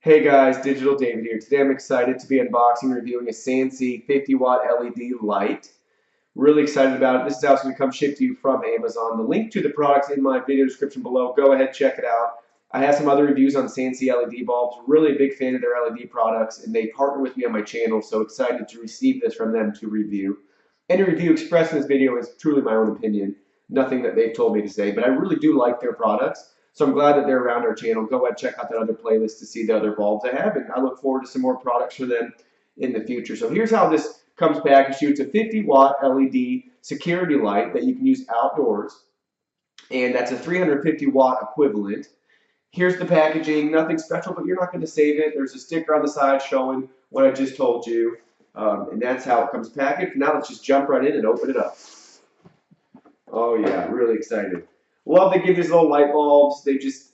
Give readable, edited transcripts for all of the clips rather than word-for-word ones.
Hey guys, Digital David here. Today I'm excited to be unboxing and reviewing a Sansi 50-watt LED light. Really excited about it. This is how it's going to come shipped to you from Amazon. The link to the products in my video description below. Go ahead, check it out. I have some other reviews on Sansi LED bulbs. Really a big fan of their LED products, and they partner with me on my channel, so excited to receive this from them to review. Any review expressed in this video is truly my own opinion. Nothing that they've told me to say, but I really do like their products. So I'm glad that they're around our channel. Go ahead and check out that other playlist to see the other bulbs I have, and I look forward to some more products for them in the future. So here's how this comes packaged. It's a 50-watt LED security light that you can use outdoors, and that's a 350-watt equivalent. Here's the packaging. Nothing special, but you're not going to save it. There's a sticker on the side showing what I just told you, and that's how it comes packaged. Now let's just jump right in and open it up. Oh yeah, really excited. Love they give these little light bulbs. They just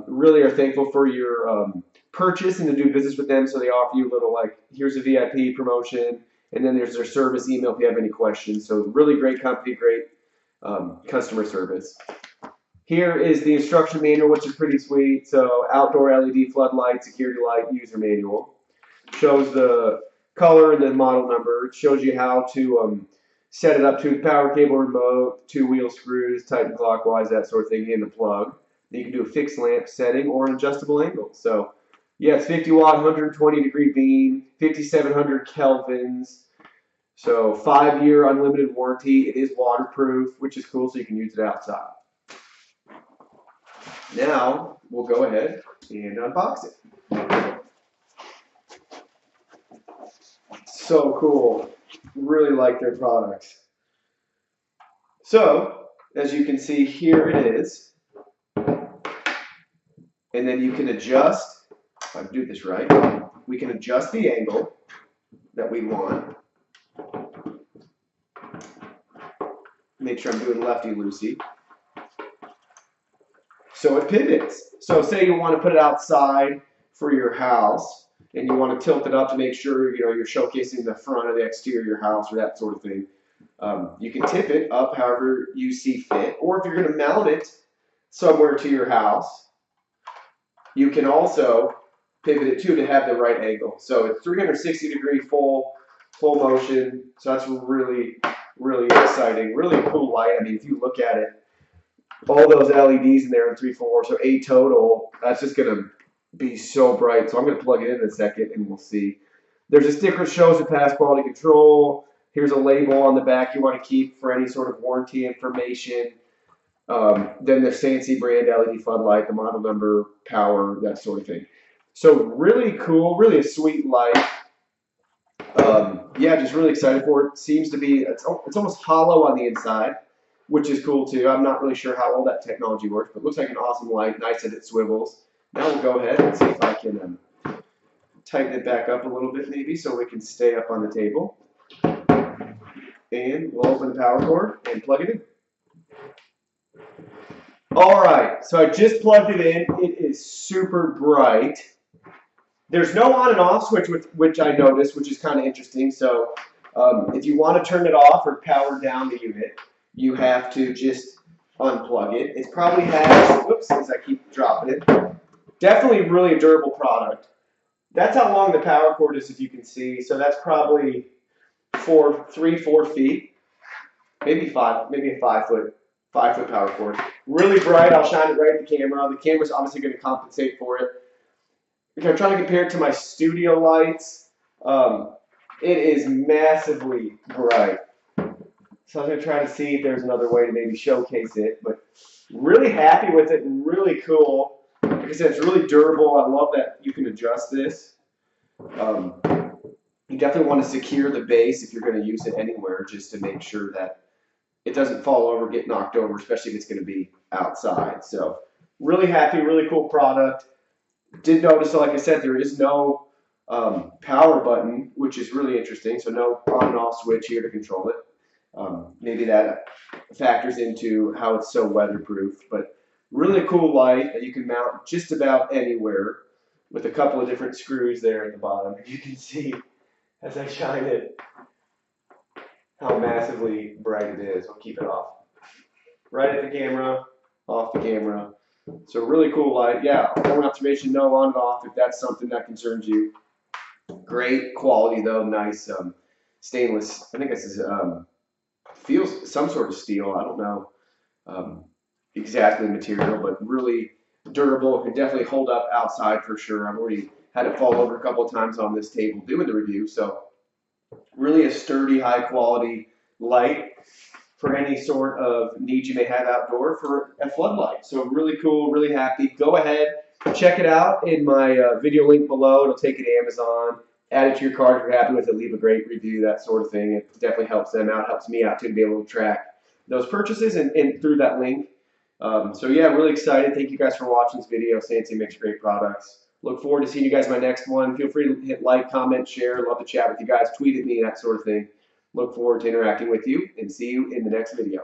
really are thankful for your purchase and to do business with them. So they offer you a little like, here's a VIP promotion, and then there's their service email if you have any questions. So really great company, great customer service. Here is the instruction manual, which is pretty sweet. So outdoor LED floodlight, security light, user manual. Shows the color and the model number. It shows you how to set it up to the power cable remote, 2-wheel screws, tighten clockwise, that sort of thing, and the plug. You can do a fixed lamp setting or an adjustable angle. So, yeah, it's 50 watt, 120 degree beam, 5700 kelvins. So, 5-year unlimited warranty. It is waterproof, which is cool, so you can use it outside. Now, we'll go ahead and unbox it. So cool. Really like their products. So, as you can see, here it is. And then you can adjust, if I do this right, we can adjust the angle that we want. Make sure I'm doing lefty-loosey. So it pivots. So say you want to put it outside for your house, and you want to tilt it up to make sure you're showcasing the front of the exterior of your house or that sort of thing. You can tip it up however you see fit, or if you're going to mount it somewhere to your house, you can also pivot it too to have the right angle. So it's 360-degree full motion. So that's really, really exciting. Really cool light. I mean, if you look at it, all those LEDs in there in 3, 4, so 8 total. That's just going to be so bright. So I'm going to plug it in a second and we'll see. There's a sticker that shows the past quality control. Here's a label on the back you want to keep for any sort of warranty information. Then the Sansi brand LED floodlight, the model number, power, that sort of thing. So really cool, really a sweet light. Yeah, just really excited for it. Seems to be, it's almost hollow on the inside, which is cool too. I'm not really sure how all that technology works, but it looks like an awesome light. Nice that it swivels. Now we'll go ahead and see if I can tighten it back up a little bit maybe so it can stay up on the table. And we'll open the power cord and plug it in. Alright, so I just plugged it in. It is super bright. There's no on and off switch, which I noticed, which is kind of interesting. So if you want to turn it off or power down the unit, you have to just unplug it. It probably has, whoops, as I keep dropping it, definitely really a durable product. That's how long the power cord is, if you can see. So that's probably 3, 4 feet, maybe 5, maybe a 5-foot power cord. Really bright. I'll shine it right at the camera. The camera's obviously going to compensate for it. If I'm trying to compare it to my studio lights, it is massively bright. So I'm going to try to see if there's another way to maybe showcase it, but really happy with it and really cool. Like I said, it's really durable. I love that you can adjust this. You definitely want to secure the base if you're going to use it anywhere, just to make sure that it doesn't fall over, get knocked over, especially if it's going to be outside. So really happy, really cool product. Did notice, so like I said, there is no power button, which is really interesting. So no on and off switch here to control it. Maybe that factors into how it's so weatherproof, but really cool light that you can mount just about anywhere with a couple of different screws there at the bottom. You can see as I shine it how massively bright it is. I'll keep it off. Right at the camera, off the camera. So really cool light. Yeah, point observation, no on and off if that's something that concerns you. Great quality though, nice stainless. I think this is feels some sort of steel. I don't know um, exactly the material, but really durable. It can definitely hold up outside for sure. I've already had it fall over a couple of times on this table doing the review. So really a sturdy, high quality light for any sort of need you may have outdoor for a floodlight. So really cool, really happy. Go ahead, check it out in my video link below. It'll take you to Amazon. Add it to your cart if you're happy with it. Leave a great review, that sort of thing. It definitely helps them out, helps me out too to be able to track those purchases and through that link. So yeah, really excited. Thank you guys for watching this video. Sansi makes great products. Look forward to seeing you guys in my next one. Feel free to hit like, comment, share. Love to chat with you guys. Tweet at me, that sort of thing. Look forward to interacting with you and see you in the next video.